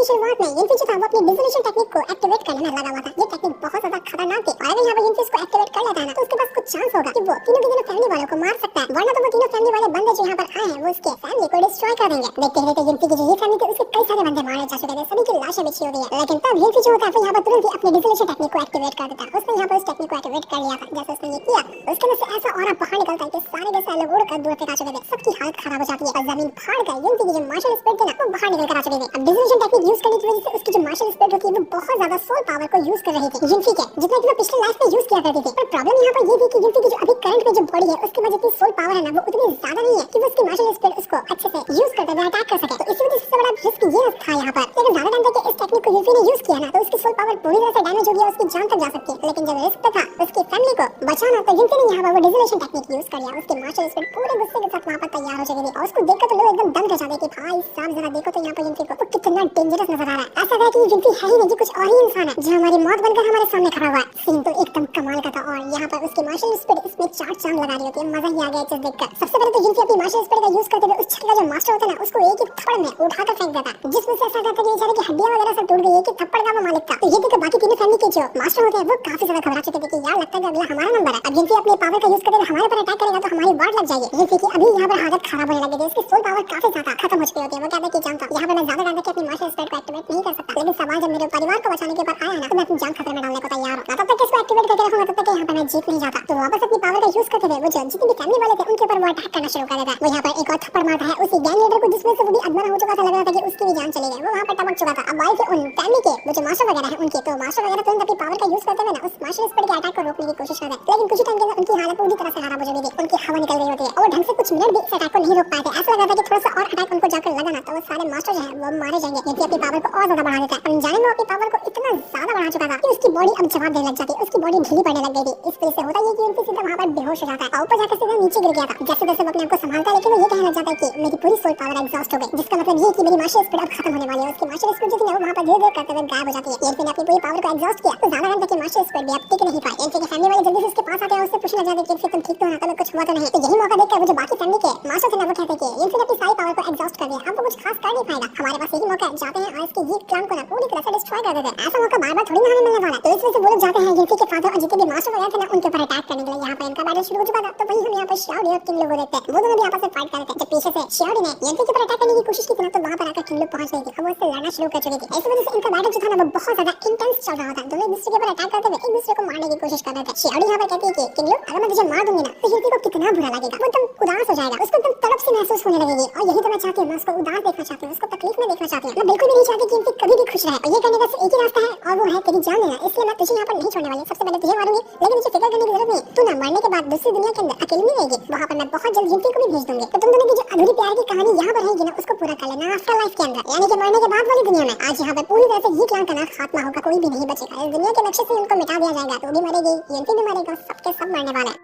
की शुरुआत में युनफी जो था वो अपनी डिसोल्यूशन टेक्निक को एक्टिवेट करने में लगा हुआ था। ये टेक्निक बहुत ज्यादा खतरनाक थी और अगर यहाँ पर युनफी इसको एक्टिवेट कर लेता है ना तो उसके पास कुछ चांस होगा कि वो तीनों के तीनों फैमिली वालों को मार सकता है, वरना तो वो तीनों फैमिली वाले बंदे जो यहाँ पर आए हैं वो उसके फैमिली को डिस्ट्रॉय कर देंगे। देखते ही देखते युनफी की जो ये फैमिली थी उसके कई सारे बंदे मारे जा चुके थे, सभी की लाशें बिछी हुई है। लेकिन तब युनफी जो होता है वो यहाँ पर तुरंत ही अपनी डिसोल्यूशन टेक्निक को एक्टिवेट कर देता है। उसने यहाँ पर उस टेक्निक को एक्टिवेट कर लिया था। जैसे उसने ये किया उसके अंदर से ऐसा ऑरा बाहर निकलता है कि सारे के सारे लोग उड़कर दूर तक आ चुके थे, सबकी हालत खराब हो जाती है और जमीन फाड़ कर युनफी की जो मार्शल स्पिरिट थी ना वो बाहर निकल कर आ चुके थे। अब डिसोल्यूशन टेक्निक यूज करने की वजह से उसकी जो मार्शल स्पिरिट होती है वो बहुत ज्यादा सोल पावर को यूज कर रही थी युनफी के, जितना कि वो पिछले लाइफ में यूज किया करती थी। पर प्रॉब्लम यहाँ पर ये थी कि युनफी की जो अभी करंट में जो बॉडी है उसके पास जितनी सोल पावर है ना वो उतनी ज्यादा नहीं है कि वो उसकी मार्शल स्पिरिट उसको अच्छे से यूज करते हुए अटैक कर सके। तो इसी वजह से सबसे बड़ा रिस्क ये था यहाँ पर। लेकिन ज्यादा टाइम तक इस टेक्निक को युनफी ने यूज किया ना तो उसकी सोल पावर पूरी तरह से डैमेज हो गया, उसकी जान तक जा सकती है। लेकिन जब रिस्क था उसकी फैमिली को बचाना तो युनफी ने यहाँ पर वो डिसोल्यूशन टेक्निक यूज कर लिया। उसकी मार्शल स्पिरिट पूरे गुस्से के साथ वहाँ पर तैयार हो चुकी थी और उसको देखकर तो लोग एकदम दंग रह जाते कि भाई साहब जरा देखो तो यहाँ पर युनफी को कितना डेंजरस नजर आ रहा है। ऐसा लग रहा है कि युनफी है ही नहीं, कि कुछ और ही इंसान है जो हमारी मौत बनकर हमारे सामने खड़ा हुआ है। सीन तो एकदम कमाल का था और यहाँ पर उसकी मार्शल स्पिरिट इसमें चार चांद लगा रही होती है। मजा ही आ गया चीज देखकर। सबसे पहले तो युनफी अपनी मार्शल स्पिरिट का यूज करते हुए उस छक्के का जो मास्टर होता है ना उसको एक एक थप्पड़ में उठाकर फेंक देता, जिसमें से ऐसा लगता है कि बेचारे की हड्डियां वगैरह सब टूट गई है कि थप्पड़ का वो मालिक था। तो ये देखकर बाकी तीनों फैमिली के जो मास्टर होते हैं वो काफी ज्यादा घबरा चुके थे कि यार लगता है कि अगला हमारा नंबर है। अब युनफी अपने पावर का यूज करते हुए हमारे पर अटैक करेगा तो हमारी वाट लग जाएगी। युनफी की अभी यहाँ पर हालत खराब होने लगी थी, उसकी सोल पावर काफी ज्यादा खत्म हो चुकी होती है। वो कहता है कि जानता यहाँ पर मैं ज्यादा टाइम तक अपनी मार्शल स्पिरिट को एक्टिवेट नहीं कर सकता, लेकिन सवाल जब मेरे परिवार को बचाने के बाद आया ना तो मैं अपनी जान खतरे में डालने को तैयार हूँ। तब तक इसको एक्टिवेट करके रखूंगा तब तक यहाँ पर मैं जीत नहीं जाता। तो वापस अपनी पावर का यूज करते हुए वो जितने भी फैमिली वाले थे उनके ऊपर वो अटैक करना शुरू कर देता है। वो यहाँ पर एक और थप्पड़ मारता है उसी गैंग लीडर को जिसमें से वो भी अधमरा हो चुका था, लग रहा था कि उसकी भी जान चली गई, वो वहाँ पर टपक चुका था। अब बाई के उन फैमिली के वो जो मास्टर वगैरह है उनके तो मास्टर वगैरह तुरंत अपनी पावर का यूज करते हुए ना उस मार्शल स्पिरिट के अटैक को रोकने की कोशिश करते हैं। लेकिन कुछ टाइम के अंदर उनकी हालत पूरी तरह से खराब हो जाती है, उनकी हवा निकल रही होती है और ढंग से कुछ मिनट भी इस अटैक को नहीं रोक पाए थे। ऐसा लग रहा था कि थोड़ा सा और अटैक उनको जाकर लगा ना तो वो सारे मास्टर जो है वो मारे जाएंगे। युनफी अपनी पावर को और ज्यादा बढ़ा देता है और अनजाने में अपनी पावर को इतना ज्यादा बढ़ा चुका था कि उसकी बॉडी अब जवाब देने लग जाती है, उसकी बॉडी ढीली पड़ने लग गई थी। इस वजह से होता है कि युनफी सीधा वहाँ पर बेहोश हो जाता है और ऊपर जाकर सीधा नीचे गिर गया था। जैसे तैसे वो अपने आप को संभालता है लेकिन वो ये कहने लग जाता है कि मेरी पूरी सोल पावर एग्जॉस्ट हो गई, जिसका मतलब ये कि मेरी मार्शल स्पिरिट अब खत्म होने वाली है। उसकी मार्शल स्पिरिट जो थी ना वो वहाँ पर धीरे-धीरे करते हुए गायब हो जाती है। युनफी ने अपनी पूरी पावर को एग्जॉस्ट किया तो ज्यादा टाइम तक मार्शल स्पिरिट भी अब टिक नहीं पाई। युनफी के फैमिली वाले जल्दी से उसके पास आते हैं और उससे पूछने लग जाते हैं कि तुम ठीक तो हो ना, तुम्हें कुछ हुआ तो नहीं। तो यही मौका देखकर वो जो बाकी फैमिली के मास्टर थे ना वो कहते हैं कि युनफी ने अपनी सारी पावर को एग्जॉस्ट कर दिया, अब वो कुछ खास कर नहीं पाएगा, हमारे पास यही मौका है, जाते हैं और इसके ये क्लान को ना पूरी तरह से डिस्ट्रॉय कर देते हैं। ऐसा मौका बार-बार थोड़ी ना हमें मिलने वाला है। तो इस वजह से वो लोग जाते हैं युनफी के फादर और जितने भी मास्टर वगैरह थे ना उनके ऊपर अटैक करने के लिए। यहाँ पर इनका बैटल शुरू हो चुका था तो वहीं हम यहाँ पर शियाओडी और किंग लू को देखते हैं, वो दोनों भी आपस में फाइट कर रहे थे। जब पीछे से शियाओडी ने युनफी के ऊपर अटैक करने की कोशिश की थी ना तो वहाँ पर आकर किंग लू पहुंच गई थी और वो उससे लड़ना शुरू कर चुकी थी। इस वजह से इनका बैटल जो था ना वो बहुत ज्यादा इंटेंस चल रहा था। दोनों एक दूसरे के ऊपर अटैक करते हुए एक दूसरे को मारने की कोशिश कर रहे थे। शियाओडी यहाँ पर कहती है कि किंग लू अगर मैं तुझे मार दूंगी ना तो युनफी को कितना बुरा लगेगा, वो एकदम उदास हो जाएगा, उसको एकदम तड़प सी महसूस होने लगेगी और यही तो मैं चाहती हूँ, मैं उसको उदास देखना चाहती हूँ, उसको तकलीफ में देखना चाहती हूँ। मैं बिल्कुल भी नहीं चाहती कि युनफी कभी भी खुश रहे और ये करने का एक ही रास्ता है और वो है तेरी जान लेना। इसलिए मैं तुझे यहाँ पर नहीं छोड़ने वाली, सबसे पहले तुझे मारूंगी लेकिन तुझे फिक्र करने की जरूरत नहीं, तू ना मरने के बाद दूसरी दुनिया के अंदर अकेली नहीं रहेगी, वहाँ पर मैं बहुत जल्द युनफी को भी भेज दूंगी। तो तुम दोनों की जो अधूरी प्यार की कहानी यहाँ पर रहेगी ना उसको पूरा कर लेना आफ्टर लाइफ के अंदर, यानी कि मरने के बाद वाली दुनिया में। आज यहाँ पर पूरी तरह से ये क्लान का ना खात्मा होगा, कोई भी नहीं बचेगा, इस दुनिया के नक्शे से उनको मिटा दिया जाएगा। तू भी मरेगी, युनफी भी मरेगा, सबके सब मरने वाले हैं।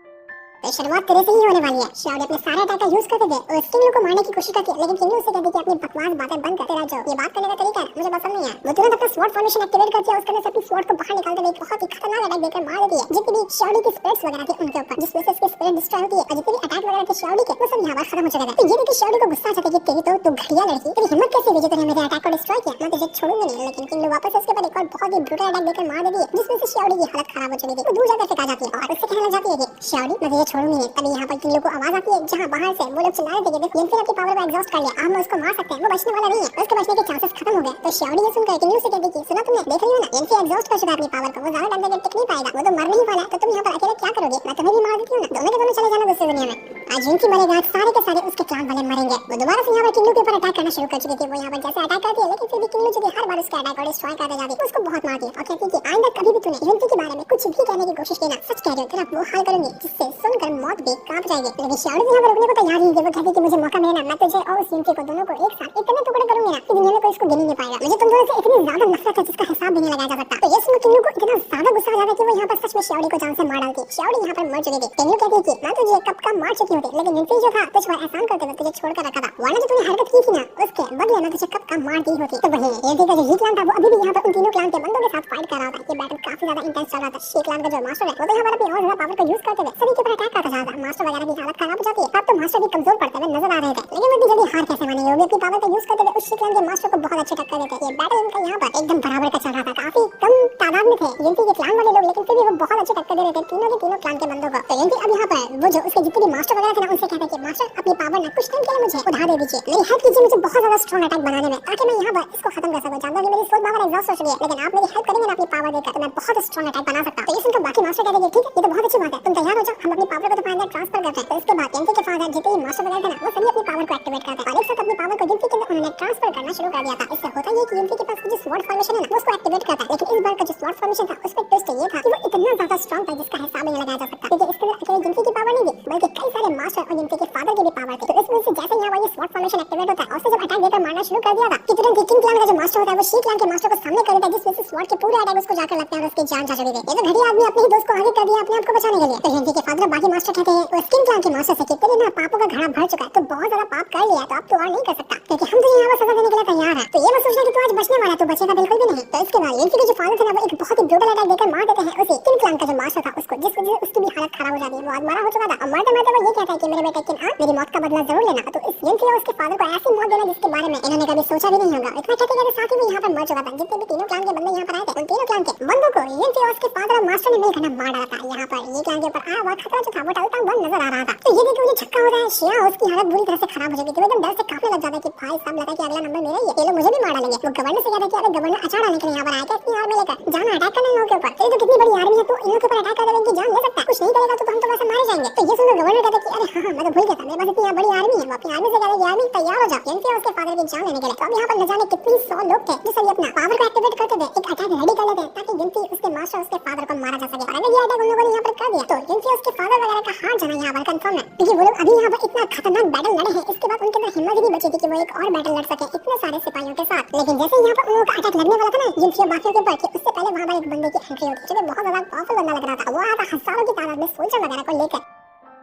तो शुरुआत तेरे से ही होने वाली है। शियाओडी अपने सारे अटैक का यूज करते थे और किंग लू को मारने की कोशिश करती है लेकिन किंग लू उससे कहती है कि अपनी बकवास बातें बंद कर, तेरा जो ये बात करने का तरीका है मुझे पसंद नहीं है। वो तुरंत अपना स्वॉर्ड फॉर्मेशन एक्टिवेट करती है, उसके अंदर से अपनी स्वॉर्ड को बाहर निकालते हुए बहुत ही खतरनाक अटैक देकर मार देती है जितनी भी शियाओडी की स्पिरिट्स वगैरह थी उनके ऊपर, जिसमें से उसकी स्पिरिट डिस्ट्रॉय होती है और जितने भी अटैक वगैरह थे शियाओडी के वो सब यहाँ पर खत्म हो चुके थे। तो ये देखकर शियाओडी को गुस्सा आ जाता है कि तेरी तो तू घटिया लड़की, तेरी हिम्मत कैसे हुई जो तूने मेरे अटैक को डिस्ट्रॉय किया, मैं तुझे छोड़ूंगी नहीं। लेकिन किंग लू वापस उसके ऊपर एक और बहुत ही ब्रूटल अटैक देकर मार देती है जिसमें से शियाओडी की हालत खराब हो चुकी थी। वो दूर जाकर फेंका जाती है और उससे कहने लग जाती है कि शियाओडी मैं तुझे छोड़ूंगी नहीं। तभी यहाँ पर किंग लू को आवाज आती है जहाँ बाहर से वो लोग चिल्ला रहे थे कि देख युनफी ने अपनी पावर को एग्जॉस्ट कर लिया, हम उसको मार सकते हैं, वो बचने वाला नहीं है, उसके बचने के चांसेस खत्म हो गए। तो शियाओडी ये सुनकर किंग लू से कहती है कि सुना तुमने, देख रही हो ना युनफी एग्जॉस्ट कर चुका है अपनी पावर को, वो ज्यादा टाइम तक टिक नहीं पाएगा, वो तो मरने ही वाला है, तो तुम यहाँ पर अकेले क्या करोगे, मैं तुम्हें भी मार देती हूँ ना, दोनों के दोनों चले जाना दूसरी दुनिया में। आज युनफी मरेगा, आज सारे के सारे उसके क्लान वाले मरेंगे। वो दोबारा से यहाँ पर किंग लू के ऊपर अटैक करना शुरू कर चुकी थी। वो यहाँ पर जैसे अटैक करती है लेकिन फिर भी किंग लू जो हर बार उसका अटैक और डिस्ट्रॉय करते जाती है, उसको बहुत मारती है और कहती है कि आइंदा कभी भी तूने युनफी के बारे में कुछ भी कहने की कोशिश की ना, सच कह रही हो, तेरा वो हाल करूंगी जिससे सुनकर मौत भी कांप जाएगी। लेकिन शियाओडी यहाँ पर रुकने को तैयार नहीं थी। वो कहती है कि मुझे मौका मिले ना, मैं तुझे और उस युनफी को दोनों को एक साथ इतने टुकड़े करूंगी ना कि दुनिया में कोई इसको गिन नहीं पाएगा। मुझे तुम दोनों से इतनी ज्यादा नफरत है जिसका हिसाब भी नहीं लगाया जा सकता। तो ये सुन किंग लू को इतना ज्यादा गुस्सा आ जाता है कि वो यहाँ पर सच में शियाओडी को जान से मार डालती है। शियाओडी यहाँ पर मर चुकी थी। किंग लू कहती है कि मैं तुझे कब का मार चुकी होती, लेकिन युनफी जो था तुझ पर एहसान करते हुए तुझे छोड़कर रखा था, वरना जो तूने हरकत की थी ना उसके बदले मैं तुझे कब का मार दी होती। तो वही युनफी का जो ही क्लान था वो अभी भी यहाँ पर उन तीनों क्लान के बंदों के साथ फाइट कर रहा था। ये बैटल काफी ज्यादा इंटेंस चल रहा था। शी क्लान का जो मास्टर है वो तो यहाँ पर अपनी और ज्यादा पावर को यूज करते हुए सभी के ऊपर अटैक करता जा रहा था। मास्टर वगैरह की हालत खराब हो जाती है। अब तो मास्टर भी कमजोर पड़ते हुए नजर आ रहे थे, लेकिन वो भी जल्दी हार कैसे मानेंगे। वो भी अपनी पावर का यूज करते हुए उस शी क्लान के मास्टर को बहुत अच्छे टक्कर देते। ये बैटल इनका यहाँ पर एकदम बराबर का चल रहा था। काफी कम तादाद में थे यंती के क्लान वाले लोग, लेकिन फिर भी वो बहुत अच्छी टक्कर दे रहे थे तीनों के तीनों क्लान के बंदों को। तो यंती अब यहाँ पर वो जो उसके जितने भी मास्टर वगैरह थे ना, उनसे कहता है कि मास्टर अपनी पावर ना कुछ टाइम के लिए मुझे उधार दे दीजिए, मेरी हेल्प कीजिए मुझे बहुत ज्यादा स्ट्रॉन्ग अटैक बनाने में, ताकि मैं यहाँ पर इसको खत्म कर सकूं। जानता हूं कि मेरी सोल पावर एग्जॉस्ट हो चुकी है, लेकिन आप मेरी हेल्प करेंगे ना अपनी पावर देकर, तो मैं बहुत स्ट्रॉन्ग अटैक बना सकता हूं। तो ये सुनकर बाकी मास्टर कहते हैं ठीक है, ये तो बहुत अच्छी बात है, तुम तैयार हो जाओ, हम अपनी पावर को तुम्हारे अंदर ट्रांसफर करते हैं। तो इसके बाद यंती के फादर जितने भी मास्टर वगैरह थे ना, वो सभी अपनी पावर को एक्टिवेट करते हैं और एक साथ अपनी पावर को यंती के अंदर उन्होंने ट्रांसफर करना शुरू कर दिया था। इससे होता ये कि यंती के पास जो स्वॉर्ड फॉर्मेशन है ना, उसको एक्टिवेट करता है। लेकिन इस बार का जो स्वॉर्ड फॉर्मेशन था उसमें ट्विस्ट ये था कि वो इतना ज्यादा स्ट्रॉन्ग था जिसका हिसाब नहीं लगाया जा सकता, क्योंकि इसके अंदर अकेले यंती की पावर नहीं थी, बल्कि कई सारे मास्टर और यंती के फादर की भी पावर थी। तो इस वजह से जैसे यहाँ ये स्वॉर्ड फॉर्मेशन एक्टिवेट होता है और जब अटैक देकर मारना शुरू कर दिया था कि तुरंत किंग क्लैन का जो मास्टर होता है वो शी क्लैन के मास्टर को सामने कर देता है, जिस वजह से स्वॉर्ड के पूरे अटैक उसको जाकर लगते हैं और उसकी जान जा चुकी थी। ये तो घटिया आदमी अपने ही दोस्त को आगे कर दिया अपने आप को बचाने के लिए। तो यंती के फादर बाकी मास्टर कहते हैं वो स्किन क्लैन के मास्टर से कि तेरे ना पापों का घड़ा भर चुका है, तो बहुत ज्यादा पाप कर लिया, तो अब तू और नहीं कर सकता, क्योंकि हम तुझे यहाँ पर सजा देने के लिए तैयार है। तो ये मत सोचना कि तू आज बचने वाला, तू बचेगा बिल्कुल भी नहीं। तो इसके बाद यंती के जो फादर थे ना, वो एक बहुत ही ब्रूटल अटैक देकर मार देते हैं उसे किंग क्लैन का जो मास्टर था उसको, जिस वजह से उसकी भी हालत खराब हो जाती है। वो आदमारा हो चुका था और मारते मारते वो ये कहता है कि मेरे बेटे किन मेरी मौत का बदला जरूर लेना। तो इस यंती और उसके फादर को ऐसी मौत देना जिसके बारे में इन्होंने कभी सोचा भी नहीं होगा। इतना कहते कहते साथ ही वो यहाँ पर मर चुका था। जितने भी तीनों क्लैन के बंदे यहाँ पर आए थे, उन तीनों क्लैन के बंदों को यंती और उसके फादर और मास्टर ने मिलकर मार डाला था। यहाँ पर ये क्लैन के ऊपर आया हुआ खतरा जो था वो टलता हुआ नजर आ रहा था। तो ये देखकर मुझे झटका होता है, शिया उसकी हालत बुरी तरह से खराब हो चुकी थी, एकदम डर से कांपने लग जाता है कि भाई साहब लगा कि अगला नंबर मेरा ही है, ये लोग मुझे भी मार डालेंगे। वो गवर्नर से कहता है कि अरे गवर्नर अचार डालने के लिए यहाँ पर आया क्या, इतनी आर्मी लेकर जाना अटैक करना इन लोगों के ऊपर, तेरी तो कितनी बड़ी आर्मी है, तू इन लोगों के ऊपर अटैक कर देगा, इनकी जान ले सकता है, कुछ नहीं करेगा तो हम तो वैसे मारे जाएंगे। तो ये सुनकर गवर्नर कहता है कि अरे हाँ मैं तो भूल गया था, मेरे पास इतनी बड़ी आर्मी है। वो अपनी आर्मी से कहता है कि आर्मी तैयार हो जाओ यंती और उसके फादर की जान लेने के लिए। तो अब यहाँ पर न जाने कितनी 100 लोग थे जो सभी अपना पावर को एक्टिवेट करते थे, एक अटैक रेडी कर लेते ताकि यंती उसके मास्टर उसके फादर को मारा जा सके। और अगर ये अटैक उन लोगों ने यहाँ पर कर दिया तो यंती और उसके फादर वगैरह का हार जाना यहाँ पर कंफर्म है, क्योंकि वो लोग अभी यहाँ पर इतना खतरनाक बैटल लड़े हैं, इसके बाद उनके अंदर हिम्मत ही नहीं बची थी कि वो एक और बैटल लड़ सके इतने सारे सिपाहियों के साथ। लेकिन जैसे यहाँ पर उन लोगों का अटैक लगने वाला था ना यंती और बाकियों के ऊपर, कि उससे पहले वहाँ पर एक बंदे की एंट्री होती है जो बहुत ज्यादा पावरफुल बंदा लग रहा था। वो आया था हजारों की तादाद में सोल्जर वगैरह को लेकर।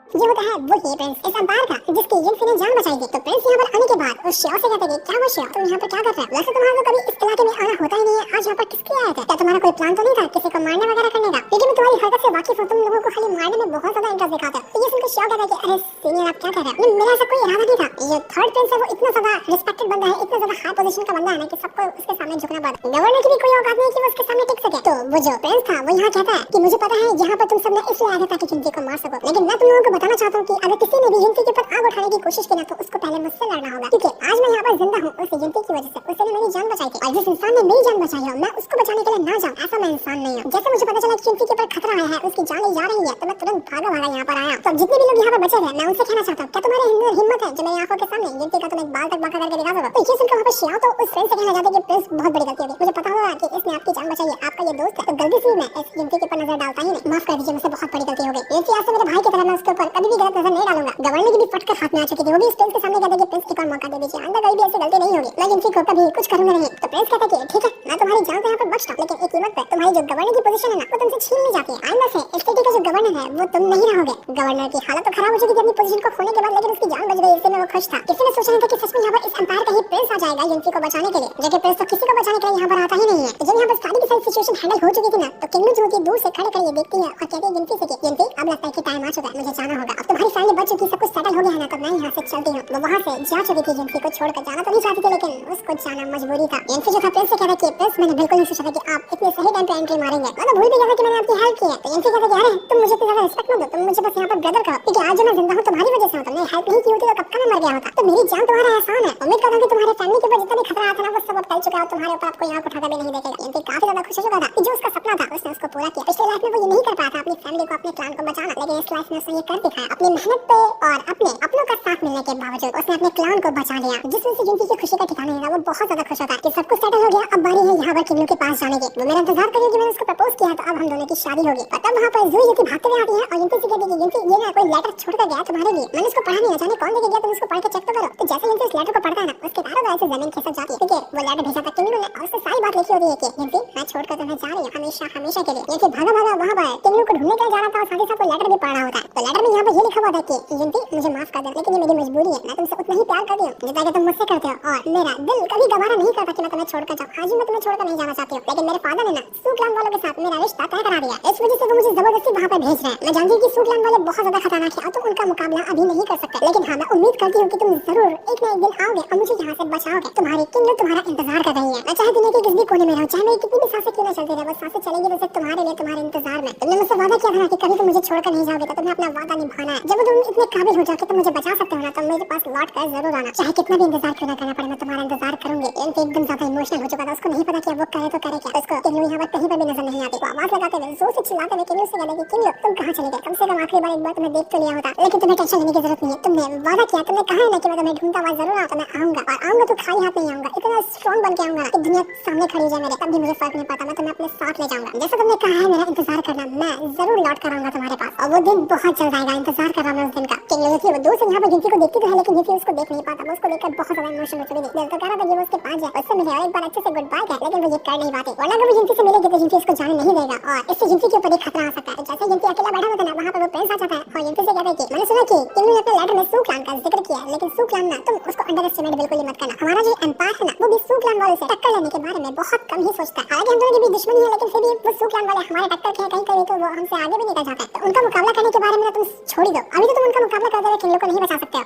ये होता है वो ही प्रिंस इस अंपायर का जिसकी यंती ने जान बचाई थी। तो प्रिंस यहाँ पर आने के बाद उस शिया से कहते हैं क्या वो शिया तुम यहाँ पर क्या कर रहे हो, वैसे तुम्हारा तो कभी इस इलाके में आना होता ही नहीं है, आज यहाँ पर किसके आए थे, क्या तुम्हारा कोई प्लान तो नहीं था किसी को मारने वगैरह करने का, लेकिन मैं तुम्हारी हरकत से वाकिफ हूँ, तुम लोगों को खाली मारने में बहुत ज्यादा इंटरेस्ट दिखाते हो। तो ये सुनकर शिया कहता है कि अरे सीनियर आप क्या कर रहे हो, मेरा ऐसा कोई इरादा नहीं था। ये थर्ड प्रिंस है वो इतना ज्यादा रिस्पेक्टेड बंदा है, इतना ज्यादा हाई पोजीशन का बंदा है ना कि सबको उसके सामने झुकना पड़ता है, गवर्नर की भी कोई औकात नहीं कि वो उसके सामने टिक सके। तो वो जो प्रिंस था वो यहाँ कहता है कि मुझे पता है यहाँ पर तुम सबने इसलिए आए थे ताकि यंती को मार सको, लेकिन मैं तुम लोगों को बताना चाहता हूँ कि अगर किसी ने भी यंती के ऊपर आग उठाने की कोशिश की ना तो उसको पहले मुझसे लड़ना होगा, क्योंकि आज मैं यहाँ पर जिंदा हूँ उस यंती की वजह से, उसने मेरी जान बचाई थी। और जिस इंसान ने मेरी जान बचाई है मैं उसको बचाने के लिए ना जाऊँ ऐसा मैं इंसान नहीं हूँ। जैसे मुझे पता चला कि यंती के ऊपर खतरा आया है, उसकी जान जा रही है, तो मैं तुरंत भागा भागा यहाँ पर आया। तो जितने भी लोग यहाँ पर बचे थे मैं उनसे कहना चाहता हूँ क्या तुम्हारे अंदर हिम्मत है जो मेरी आंखों के सामने यंती का तुम एक बाल तक बांका करके दिखा सको। तो ये सुनकर वहाँ पर शिया तो उस फ्रेंड से कहना चाहता है कि प्रिंस बहुत बड़ी गलती हो गई, मुझे पता होगा कि इसने आपकी जान बचाई है, आपका ये दोस्त है, तो गलती से मैं इस यंती के ऊपर नजर डालता ही नहीं, माफ कर दीजिए मुझसे बहुत बड़ी गलती हो गई। यंती आज से मेरे भाई की तरह मैं उसके ऊपर कभी भी गलत नजर नहीं डालूंगा। गवर्नर की भी फटकर हाथ में आ चुकी थी, वो भी प्रिंस के सामने कहता है कि प्रिंस एक और मौका दे दीजिए, अंदर कभी भी ऐसी गलती नहीं होगी, मैं यंती को कभी कुछ करूंगा नहीं। तो प्रिंस कहता है कि ठीक है मैं तुम्हारी जान तो यहाँ पर बचता हूँ, लेकिन एक कीमत पे तुम्हारी जो गवर्नर की पोजीशन है ना वो तुमसे छीन ली जाती है। आइंदा से इस सिटी का जो गवर्नर है वो तुम नहीं रहोगे। गवर्नर की हालत तो खराब हो चुकी थी अपनी पोजीशन को खोने के बाद, लेकिन उसकी जान बच गई, इससे मैं वो खुश था। किसी ने सोचा नहीं था कि सच में यहाँ पर इस अंपायर का ही प्रिंस आ जाएगा यंती को बचाने के लिए, जबकि प्रिंस तो किसी को बचाने के लिए यहाँ पर आता ही नहीं है। तो जब यहाँ पर सारी की सारी सिचुएशन हैंडल हो चुकी थी ना तो किन्नू जो होती दूर से खड़े खड़े ये देखती है और कहती है यंती से कि यंती अब लगता है कि टाइम आ चुका है, मुझे जाना होगा, अब तुम्हारी फैमिली बच चुकी, सब कुछ सेटल हो गया है ना, तो मैं यहाँ से चलती हूँ। वो वहाँ से जा चुकी थी यंती को छोड़कर, जाना तो नहीं चाहती थी लेकिन उसको जाना मजबूरी था। यंती जो था प्रिंस से कहता है कि प्रिंस मैंने बिल्कुल नहीं सोचा था कि आप इतने सही टाइम पे एंट्री मारेंगे, मैं तो भूल भी गया था कि मैंने आपकी हेल्प की है। तो यंती कहता है कि अरे तुम मुझे इतनी ज्यादा रिस्पेक्ट मत दो, तुम मुझे बस यहाँ पर ब्रदर कहो, क्योंकि आज जो मैं जिंदा हूँ तुम्हारी वजह से हूँ, तुमने हेल्प नहीं की होती तो कब का मैं मर गया होता। तो मेरी जान तुम्हारा एहसान है, उम्मीद करता हूँ कि तुम्हारे फैमिली के ऊपर जितना भी खतरा आया था ना वो सब अब टल चुका है और तुम्हारे ऊपर आपको यहाँ उठाकर भी नहीं देखेगा। यंती काफी ज्यादा खुश हो चुका था कि जो उसका सपना था उसने उसको पूरा किया। पिछले लाइफ में वो ये नहीं कर पाया था अपनी फैमिली को अपने क्लान को बचाना, लेकिन इस लाइफ में उसने ये कर दिखाया। अपनी मेहनत पे और अपने अपनों का साथ मिलने के बावजूद उसने अपने क्लान को बचा लिया, जिसमें से यंती की खुशी का ठिकाना नहीं था। वो बहुत ज्यादा खुश होता कि सब कुछ सेटल हो गया, अब बारी है यहाँ पर किन्नू के पास जाने की। वो मेरा इंतजार कर रही है कि मैंने उसको प्रपोज किया तो अब हम दोनों की शादी होगी। और तब वहाँ पर जूही यंती भागते हुए आती है और यंती से कहती है कि यंती ये ना कोई लेटर छोड़कर गया तुम्हारे लिए, मैंने उसको पढ़ा नहीं, जाने कौन लेके गया, तुम उसको पढ़ के चेक तो करो। तो जैसे यंती उस लेटर को पढ़ता है ना उसके चारों तरफ से जमीन खिसक जाती है, क्योंकि वो लेटर भेजा था किन्नू ने और उससे सारी बात लिखी होती है कि जिनसी मैं छोड़कर तुम्हें जा रही हूँ हमेशा हमेशा के लिए। ये फिर भागा भागा वहाँ पर किंगलू को ढूंढने के लिए जा रहा था और साथ ही साथ वो लेटर भी पढ़ रहा होता है। तो लेटर में यहाँ पर ये लिखा हुआ था कि जिनसी मुझे माफ कर दो, लेकिन ये मेरी मजबूरी है, मैं तुमसे उतना ही प्यार करती हूँ जितना कि तुम मुझसे करते हो, और मेरा दिल कभी गवारा नहीं करता कि मैं तुम्हें छोड़कर जाऊँ। आज मैं तुम्हें छोड़कर नहीं जाना चाहती हूँ, लेकिन मेरे फादर ने ना सूखलान वालों के साथ मेरा रिश्ता तय करा दिया। इस वजह से वो मुझे जबरदस्ती वहाँ पर भेज रहे हैं। मैं जानती हूँ कि सूखलान वाले बहुत ज्यादा खतरनाक है और तुम उनका मुकाबला अभी नहीं कर सकते, लेकिन हाँ मैं उम्मीद करती हूँ कि तुम जरूर एक न एक दिन आओगे और मुझे यहाँ से बचाओगे। तुम्हारी किंगलू तुम्हारा इंतजार कर रही है। मैं चाहे दुनिया के किसी भी कोने में रहूं, चाहे मेरी कितनी भी सांसें क्यों न चलती रहे, वो सांसें चलेगी तो सिर्फ तुम्हारे लिए, तुम्हारे इंतजार में। तुमने मुझसे वादा किया था ना कि कभी तुम मुझे छोड़कर नहीं जाओगे, तो तुम्हें अपना वादा निभाना है। जब तुम इतने काबिल हो जाओ कि तुम मुझे बचा सकते हो ना, तो मेरे पास लौट कर जरूर आना। चाहे कितना भी इंतजार क्यों ना करना पड़े, मैं तुम्हारा इंतजार करूंगी। एकदम ज्यादा इमोशनल हो चुका था, उसको नहीं पता कि अब वो करे तो करे क्या। उसको किंगलू यहाँ पर कहीं पर भी नजर नहीं आती। वो आवाज लगाते हुए जोर से चिल्लाते हुए किंगलू से कहते कि किंगलू तुम कहाँ चले गए? कम से कम आखिरी बार एक बार तुम्हें देख तो लिया होता, लेकिन तुम्हें टेंशन लेने की जरूरत नहीं है। तुमने वादा किया, तुमने कहा है ना कि मैं तुम्हें ढूंढता हुआ जरूर आता, मैं आऊंगा और आऊंगा तो खाली हाथ नहीं आऊंगा। इतना स्ट्रॉन्ग बन के आऊंगा कि दुनिया सामने खड़ी है मेरे, तब भी मुझे फर्क नहीं पड़ता, मैं तुम्हें अपने साथ ले जाऊंगा। जैसा तुमने कहा है मेरा इंतजार करना, मैं जरूर लौट कर आऊंगा तुम्हारे पास, और वो दिन बहुत जल्द आएगा। इंतजार कर रहा मैं उस दिन का। किंगलू थी वो दूर से यहाँ पर जिनसी को देखती तो है, लेकिन जिनसी उसको देख नहीं पाता। वो उसको देखकर बहुत ज्यादा इमोशनल हो चुकी थी। दिल तो कह रहा था कि वो उसके पास जाए, उससे मिले और एक बार अच्छे से गुड बाय कहे, लेकिन वो ये कर नहीं पाती। वरना अगर वो जिनसी से मिलेगी तो जिनसी उसको जाने नहीं देगा और इससे जिनसी के ऊपर एक खतरा आ सकता है। जैसे जिनसी अकेला बैठा होता है ना, वहाँ पर वो प्रिंस आ जाता है और जिनसी से कहता है कि मैंने सुना कि किंगलू ने अपने लेटर में सूखलान का जिक्र किया, लेकिन सूखलान ना, तुम उसको अंडर एस्टिमेट बिल्कुल ही मत करना। हमारा जो एम्पायर है ना, वो भी सूखलान वालों से टक्कर लेने के बारे में बहुत कम ही सोचता है। हालांकि हम दोनों की भी दुश्मनी है, लेकिन फिर भी वो सूखलान वाले हमारे टक्कर के कहीं कहीं तो वो हमसे आगे भी निकल जाता है। तो उनका मुकाबला करने के बारे में तुम छोड़ ही दो, अभी तो तुम उनका मुकाबला करते हुए किंगलू को नहीं बचा सकते हो।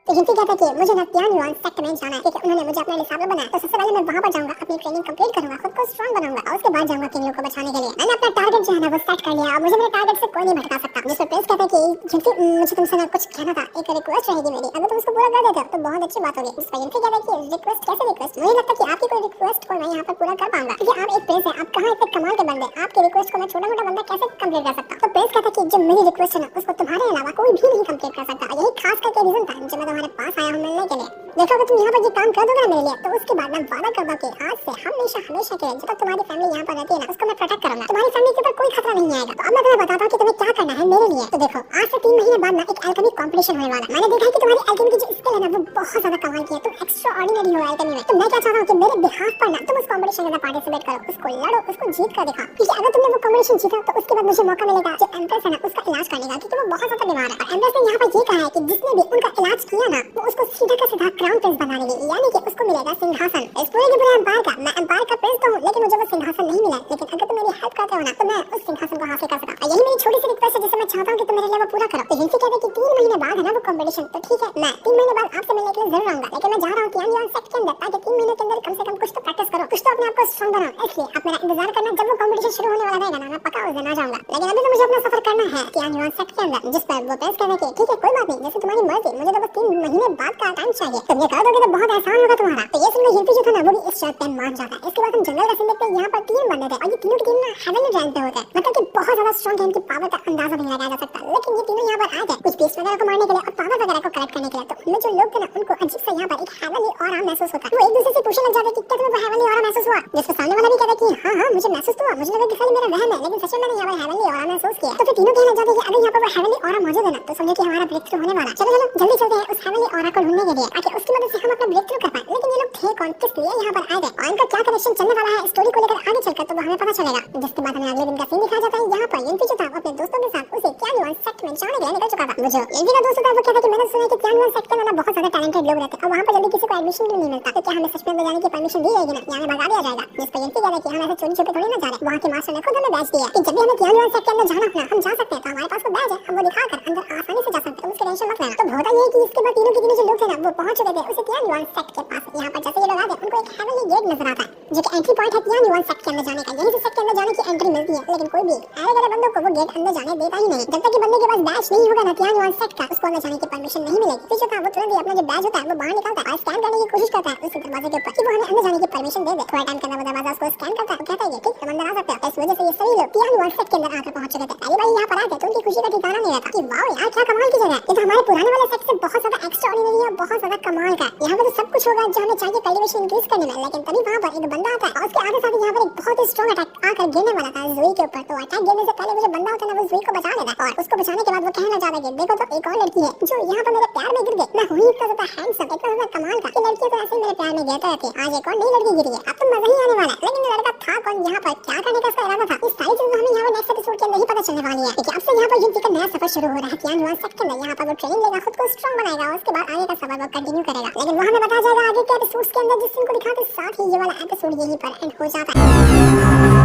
तो जिनसी कहता है कि मुझे ना तियानयुआन सेक्ट में जाना है, क्योंकि उन्होंने मुझे अपने लिए साबित बनाया। तो सबसे पहले मैं वहां पर जाऊंगा, अपनी ट्रेनिंग कंप्लीट करूंगा, खुद को स्ट्रांग बनाऊंगा और उसके बाद जाऊंगा किंगलू को बचाने के लिए। मैंने अपना टारगेट जो है ना वो सेट कर लिया और मुझे मेरे टारगेट से कोई नहीं भटका सकता। जिस पर प्रिंस कहता है कि जिनसी मुझे तुमसे ना कुछ कहना था, एक रिक्वेस्ट रहेगी मेरी, अगर तुम उसको पूरा कर देते हो तो बहुत अच्छी बात होगी। जिस पर जिनसी कहता है कि रिक्वेस्ट कैसे रिक्वेस्ट? मुझे लगता है कि आपकी कोई रिक्वेस्ट को मैं यहाँ पर पूरा कर पाऊंगा, क्योंकि आप एक प्रिंस है, आप कहाँ इतने कमाल के बंदे, आपकी रिक्वेस्ट को मैं छोटा मोटा बंदा कैसे कंप्लीट कर सकता? तो प्रिंस कहता है कि जो मेरी रिक्वेस्ट है ना उसको तुम्हारे अलावा कोई भी नहीं कंप्लीट कर सकता, और यही खास करके रीजन था जो मैं तुम्हारे पास आया हूँ मिलने के लिए। देखो अगर तुम यहाँ पर ये काम कर दोगे ना मेरे लिए, तो उसके बाद मैं वादा करता हूँ कि आज से हमेशा हमेशा के लिए जब तक तुम्हारी फैमिली यहाँ पर रहती है ना, उसको मैं प्रोटेक्ट करूंगा। तुम्हारी फैमिली के ऊपर कोई खतरा नहीं आएगा। तो अब मैं तुम्हें बताता हूँ कि तुम्हें क्या करना है मेरे लिए। तो देखो आज से 3 महीने बाद ना एक एल्केमी कंपटीशन होने वाला है। मैंने देखा है कि तुम्हारी एल्केमी की जो स्किल है ना वो बहुत ज्यादा कमाल की है, तुम एक्स्ट्रा ऑर्डिनरी हो एल्केमी में। तो मैं क्या चाहता हूँ कि मेरे बिहाफ पर ना तुम उस कंपटीशन के अंदर पार्टिसिपेट करो, उसको लड़ो, उसको जीत कर दिखाओ, क्योंकि अगर तुमने वो कंपटीशन जीता तो उसके बाद मुझे मौका मिलेगा जो एम्प्रेस है ना उसका इलाज करने का, क्योंकि वो बहुत ज्यादा बीमार है। और एम्प्रेस ने यहाँ पर ये कहा है कि जिसने भी उनका इलाज किया ना वो उसको सीधा का सीधा क्राउन प्रिंस बना देगी, यानी कि उसको मिलेगा सिंहासन। इस पूरे के पूरे एम्पायर का मैं एम्पायर का प्रिंस तो हूँ, लेकिन मुझे वो सिंहासन नहीं मिला। लेकिन अगर तुम मेरी हेल्प करते हो ना तो मैं उस सिंहासन को हासिल कर सकता हूँ। यही मेरी छोटी सी रिक्वेस्ट है जिसे मैं चाहता हूँ कि तुम मेरे लिए वो पूरा करो। तो जिनसी कहते हैं कि 3 महीने बाद है ना वो कंपटीशन, तो ठीक है मैं 3 महीने बाद आपसे मिलने के लिए जरूर आऊंगा, लेकिन मैं जा रहा हूँ तियानयुआन सेक्ट के अंदर ताकि 3 महीने के अंदर कम से कम कुछ तो प्रैक्टिस करो, कुछ तो अपने आप को स्ट्रांग बनाओ। इसलिए आप मेरा इंतजार करना, जब वो कंपटीशन शुरू होने वाला रहेगा ना मैं पक्का उस दिन आ जाऊंगा। लेकिन अभी तो मुझे अपना सफर करना है तियानयुआन सेक्ट के अंदर। जिस पर वो प्रिंस कहता है कि ठीक है कोई बात नहीं, जैसे तुम्हारी मर्जी, मुझे तो बस 3 महीने बाद का टाइम चाहिए, तुम ये कर दोगे तो बहुत आसान होगा तुम्हारा। तो ये सुनकर जिनसी जो था ना वो भी इस शर्त पे मान जाता है। इसके बाद हम जंगल का सीन देखते हैं। यहाँ पर 3 बंदे थे और ये तीनों की टीम ना हेवनली रैंक पे होते हैं, मतलब कि बहुत ज्यादा स्ट्रांग है, इनकी पावर का अंदाजा नहीं लगाया जा सकता। लेकिन ये तीनों यहाँ पर आए थे कुछ बीस्ट वगैरह को मारने के लिए और पावर वगैरह को कलेक्ट करने के लिए। तो उनमें जो लोग थे ना उनको अजीब सा यहाँ पर एक हेवनली ऑरा महसूस होता है। वो एक दूसरे से पूछने लग जाते कि क्या तुम्हें हेवनली ऑरा महसूस हुआ? जिसको सामने वाला भी कहता है कि हाँ हाँ मुझे महसूस हुआ, मुझे लगा कि खाली मेरा वहम है, लेकिन सच में मैंने यहाँ पर हेवनली ऑरा महसूस किया। तो फिर तीनों कहने लग जाते कि अगर यहाँ पर वो हेवनली ऑरा मौजूद है ना तो समझो कि हमारा ब्रेक थ्रू होने वाला। चलो चलो जल्दी चलते हैं उस हेवनली ऑरा को ढूंढने के लिए, ताकि उसकी मदद से हम अपना ब्रेक थ्रू कर पाए। लेकिन ये लोग थे कौन, किस लिए यहाँ पर आए थे और इनका क्या कनेक्शन चलने वाला है स्टोरी को लेकर आगे चलकर, तो वो हमें पता चलेगा। जिसके बाद हमें अगले दिन का सीन दिखाया जाता है। यहाँ पर जिनसी जो था अपने दोस्तों के साथ उसे तियानयुआन सेक्ट में जाने के लिए निकल चुका था। वो जो जिनसी का दोस्त था वो कहता कि मैंने सुना है कि तियानयुआन सेक्ट में ना बहुत ज्यादा टैलेंटेड लोग रहते हैं और वहाँ पर जल्दी किसी को एडमिशन भी नहीं मिलता, तो क्या हमें सच में अंदर जाने की परमिशन दी जाएगी ना, या हमें भगा दिया जाएगा? जिस पर जिनसी कहता है कि हम ऐसे चोरी छुपे थोड़ी ना जा रहे, वहाँ के मास्टर ने खुद हमें बैच दिया कि जब भी हमें तियानयुआन सेक्ट के अंदर जाना हो ना हम जा सकते हैं, तो हमारे पास वो बैच है, हम वो दिखाकर अंदर आसानी से जा सकते हैं, उसकी टेंशन मत लेना। तो होता ये है कि इसके बाद तीनों के तीनों जो लोग थे ना वो पहुंच चुके थे उस तियानयुआन सेक्ट के पास। यहाँ पर जैसे ये लोग आते हैं उनको एक हेवनली गेट नजर आता है जो कि एंट्री पॉइंट है तियानयुआन सेक्ट के अंदर जाने का। यहीं से सेक्ट के अंदर जाने की एंट्री मिलती है, लेकिन कोई भी अरे गरे बंदों को वो गेट अंदर जाने देता ही नहीं। जब तक कि बंदे के पास बैच नहीं होगा ना तियानयुआन सेक्ट का, उसको अंदर जाने की परमिशन नहीं मिलेगी। फिर जो था वो तुरंत ही अपना जो बैच होता है वो बाहर निकालता है और स्कैन करने की कोशिश करता है उस दरवाजे के ऊपर कि वो हमें अंदर जाने की परमिशन दे दे। थोड़ा टाइम के अंदर वो दरवाजा उसको स्कैन करता है, कहता है ठीक तुम अंदर आ सकते हो। इस वजह से ये सभी लोग तियानयुआन सेक्ट के अंदर आकर पहुंच चुके थे। पहली बार यहाँ पर आए थे तो उनकी खुशी का ठिकाना नहीं रहता कि वाओ यार क्या कमाल की जगह है। ये तो हमारे पुराने वाले सेट से बहुत ज्यादा एक्स्ट्राऑर्डिनरी है, बहुत ज्यादा कमाल का। यहाँ पे तो सब कुछ होगा जो हमें चाहिए कल्टीवेशन इंक्रीज करने में, लेकिन तभी वहाँ पर एक बंदा आता है और उसके आगे साथ यहाँ पर एक बहुत ही स्ट्रॉन्ग अटैक आकर गिरने वाला था ज़ोई के ऊपर। तो अटैक गिरने से पहले वो जो बंदा होता है ना, वो ज़ोई को बचा लेता है और उसको बचाने के बाद वो कहना चाहता है कि देखो तो एक और लड़की है जो यहाँ पर मेरे प्यार में गिर गई। मैं हुई इतना ज्यादा हैंडसम, इतना ज्यादा कमाल का कि लड़कियां तो ऐसे ही मेरे प्यार में गिरती रहती है, आज एक और नई लड़की गिरी है, अब तो मजा ही आने वाला है। लेकिन ये लड़का था कौन, यहाँ पर क्या करने का इसका इरादा था, इस सारी चीजें हमें यहाँ पर नेक्स्ट एपिसोड के अंदर ही पता चलने वाली है। क्योंकि अब से यहाँ पर युद्धि का नया सफर शुरू हो रहा है। कियान सेट के अंदर यहाँ पर वो ट्रेनिंग लेगा, खुद को स्ट्रॉन्ग बनाएगा और उसके बाद आगे का सफर वो कंटिन्यू करेगा। लेकिन वो हमें बताया जाएगा आगे के एपिसोड्स के अंदर, जिस दिन को दिखाते साथ ही ये वाला एपिसोड यहीं पर एंड हो जाता है।